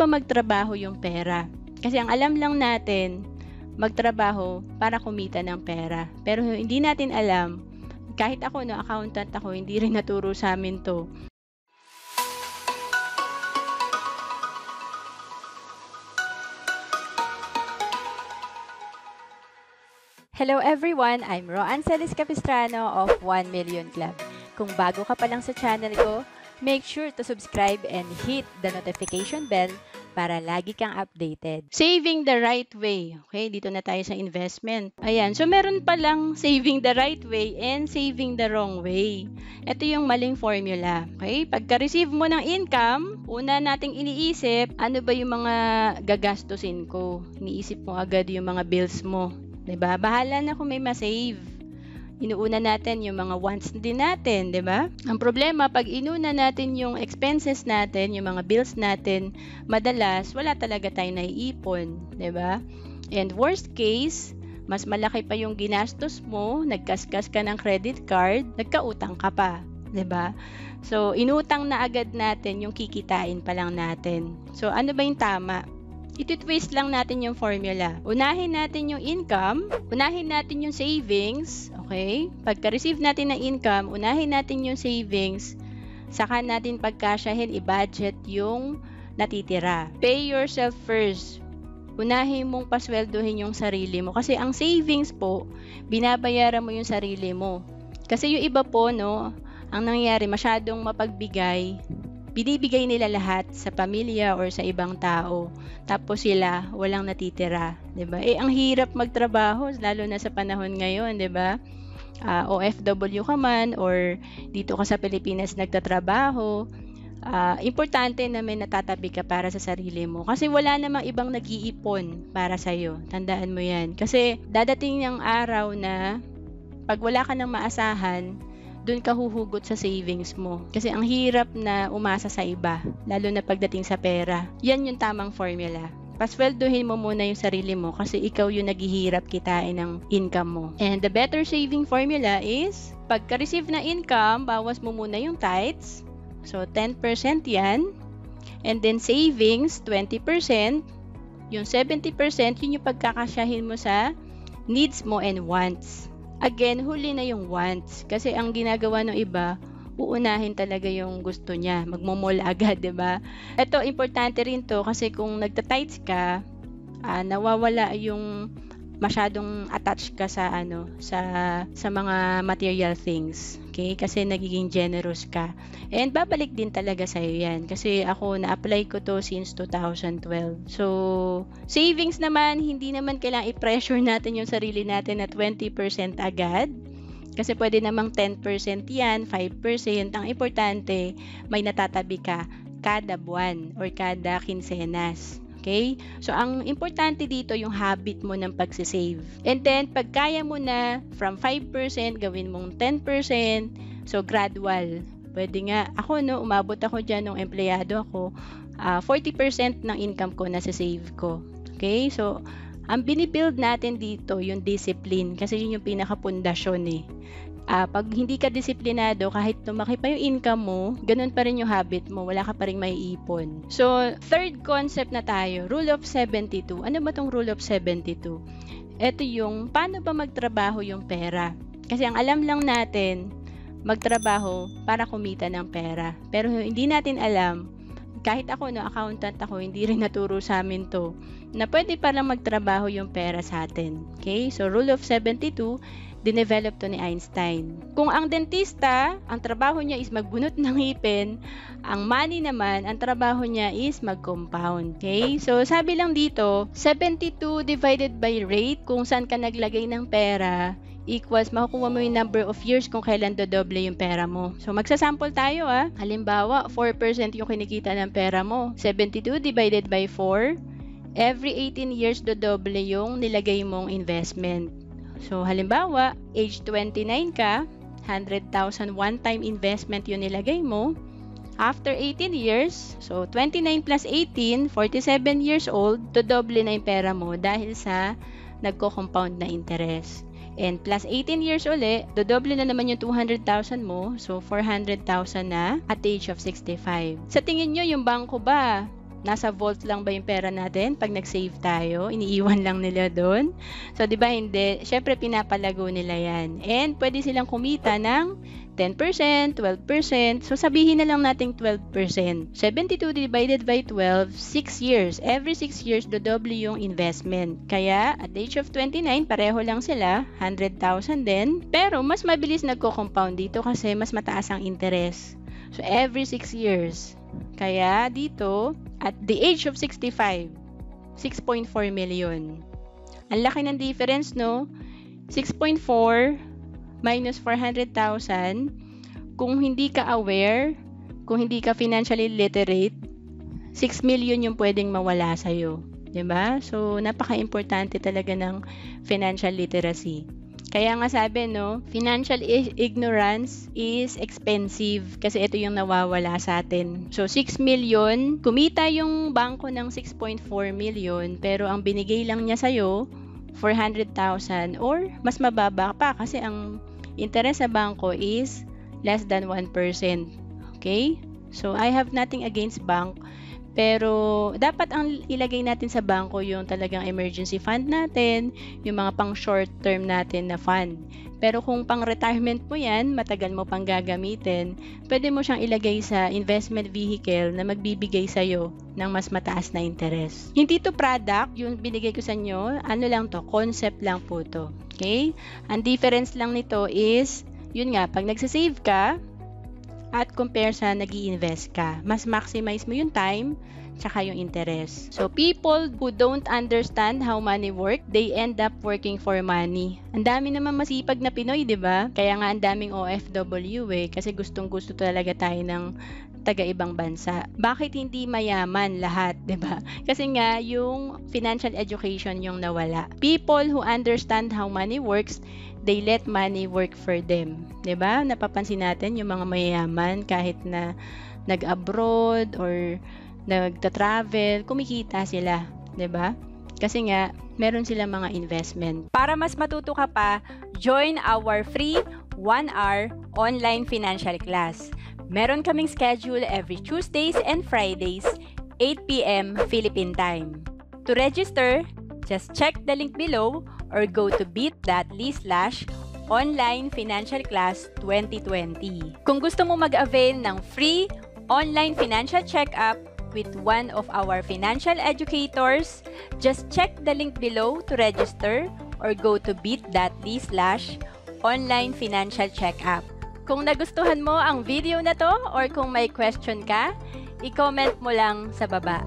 ba magtrabaho yung pera? Kasi ang alam lang natin, magtrabaho para kumita ng pera. Pero hindi natin alam, kahit ako, accountant ako, hindi rin naturo sa amin to. Hello everyone! I'm Roan Celis Capistrano of 1 Million Club. Kung bago ka pa lang sa channel ko, make sure to subscribe and hit the notification bell para lagi kang updated. Saving the right way. Okay, dito na tayo sa investment. Ayan, so meron palang saving the right way and saving the wrong way. Ito yung maling formula. Okay, pagka-receive mo ng income, una nating iniisip, ano ba yung mga gagastusin ko? Iniisip mo agad yung mga bills mo. Diba? Bahala na kung may ma-save. Inuuna natin yung mga wants din natin, diba? Ang problema, pag inuna natin yung expenses natin, yung mga bills natin, madalas, wala talaga tayo naiipon, diba? And worst case, mas malaki pa yung ginastos mo, nagkaskas ka ng credit card, nagkautang ka pa, diba? So, inutang na agad natin yung kikitain pa lang natin. So, ano ba yung tama? Iti-twist lang natin yung formula. Unahin natin yung income, unahin natin yung savings, okay? Pagka-receive natin ng income, unahin natin yung savings, saka natin pagkasyahin, i-budget yung natitira. Pay yourself first. Unahin mong pasweldohin yung sarili mo. Kasi ang savings po, binabayaran mo yung sarili mo. Kasi yung iba po, ang nangyayari, masyadong mapagbigay, binibigay nila lahat sa pamilya or sa ibang tao. Tapos sila, walang natitira. 'Di ba? Ang hirap magtrabaho, lalo na sa panahon ngayon, 'di ba? OFW ka man or dito ka sa Pilipinas nagtatrabaho, importante na may natatabi ka para sa sarili mo. Kasi wala namang ibang nag-iipon para sa'yo. Tandaan mo yan. Kasi dadating yung araw na pag wala ka nang maasahan, doon ka huhugot sa savings mo. Kasi ang hirap na umasa sa iba, lalo na pagdating sa pera. Yan yung tamang formula. Pasweldohin mo muna yung sarili mo kasi ikaw yung naghihirap kitain ng income mo. And the better saving formula is, pagka-receive na income, bawas mo muna yung tithes. So, 10% yan. And then savings, 20%. Yung 70%, yun yung pagkakasyahin mo sa needs mo and wants. Again, huli na yung wants. Kasi ang ginagawa ng iba, uunahin talaga yung gusto niya. Magmomall agad, diba? Ito, importante rin to kasi kung nagtatights ka, nawawala yung masyadong attached ka sa sa mga material things. Okay? Kasi nagiging generous ka. And babalik din talaga sa iyo 'yan kasi ako na-apply ko to since 2012. So, savings naman, hindi naman kailangang i-pressure natin yung sarili natin na 20% agad. Kasi pwede namang 10% yan, 5%. Ang importante, may natatabi ka kada buwan or kada kinsenas. Okay? So, ang importante dito yung habit mo ng pagsisave. And then, pag kaya mo na from 5%, gawin mong 10%. So, gradual. Pwede nga, ako umabot ako dyan nung empleyado ako, 40% ng income ko nasa save ko. Okay? So, ang binibuild natin dito, yung discipline. Kasi yun yung pinakapundasyon eh. Pag hindi ka disiplinado, kahit lumaki pa yung income mo, ganun pa rin yung habit mo, wala ka pa rin maiipon. So, third concept na tayo, Rule of 72. Ano ba tong Rule of 72? Ito yung, paano ba magtrabaho yung pera? Kasi ang alam lang natin, magtrabaho para kumita ng pera. Pero hindi natin alam, kahit ako, accountant ako, hindi rin naturo sa amin to, na pwede palang magtrabaho yung pera sa atin. Okay? So, Rule of 72, dinevelop to ni Einstein. Kung ang dentista, ang trabaho niya is magbunot ng ngipin, ang money naman, ang trabaho niya is mag-compound. Okay? So, sabi lang dito, 72 divided by rate, kung saan ka naglagay ng pera, equals, makukuha mo yung number of years kung kailan dodoble yung pera mo. So, magsasample tayo Halimbawa, 4% yung kinikita ng pera mo. 72 divided by 4, every 18 years dodoble yung nilagay mong investment. So, halimbawa, age 29 ka, 100,000 one-time investment yung nilagay mo. After 18 years, so 29 plus 18, 47 years old, dodoble na yung pera mo dahil sa nagko-compound na interest. And plus 18 years uli, dodoble na naman yung 200,000 mo, so 400,000 na at the age of 65. Sa tingin nyo, yung bangko ba, Nasa vault lang ba yung pera natin pag nag-save tayo? Iniiwan lang nila doon? So, di ba hindi? Syempre, pinapalago nila yan. And pwede silang kumita ng 10%, 12%. So, sabihin na lang natin 12%. 72 divided by 12, 6 years. Every 6 years, dodoble yung investment. Kaya, at the age of 29, pareho lang sila, 100,000 din. Pero, mas mabilis nagko-compound dito kasi mas mataas ang interest. So, every 6 years. Kaya, dito, at the age of 65, 6.4 million. Ang laki ng difference, no? 6.4 minus 400,000. Kung hindi ka aware, kung hindi ka financially literate, 6 million yung pwedeng mawala sa'yo. Diba? So, napaka-importante talaga ng financial literacy. Kaya nga sabi, no, financial ignorance is expensive kasi ito yung nawawala sa atin. So, 6 million, kumita yung bangko ng 6.4 million, pero ang binigay lang niya sa'yo, 400,000 or mas mababa pa kasi ang interest sa bangko is less than 1%. Okay? So, I have nothing against bank. Pero, dapat ang ilagay natin sa bangko yung talagang emergency fund natin, yung mga pang short term natin na fund. Pero kung pang retirement mo yan, matagal mo pang gagamitin, pwede mo siyang ilagay sa investment vehicle na magbibigay sa'yo ng mas mataas na interest. Hindi to product, yung binigay ko sa inyo, ano lang to, concept lang po to. Okay? Ang difference lang nito is, yun nga, pag nagsasave ka, at compare sa nag-i-invest ka. Mas maximize mo yung time tsaka yung interest. So, people who don't understand how money work, they end up working for money. Ang dami naman masipag na Pinoy, di ba? Kaya nga ang daming OFW kasi gustong-gusto talaga tayo ng taga-ibang bansa. Bakit hindi mayaman lahat, di ba? Kasi nga, yung financial education yung nawala. People who understand how money works, they let money work for them. 'Di ba? Napapansin natin yung mga mayayaman kahit na nag-abroad or nagta-travel, kumikita sila, 'di ba? Kasi nga meron silang mga investment. Para mas matuto ka pa, join our free 1-hour online financial class. Meron kaming schedule every Tuesdays and Fridays, 8 p.m. Philippine time. To register, just check the link below or go to bit.ly/online financial class 2020. Kung gusto mo mag-avail ng free online financial check-up with one of our financial educators, just check the link below to register or go to bit.ly/online financial check-up. Kung nagustuhan mo ang video na to or kung may question ka, i-comment mo lang sa baba.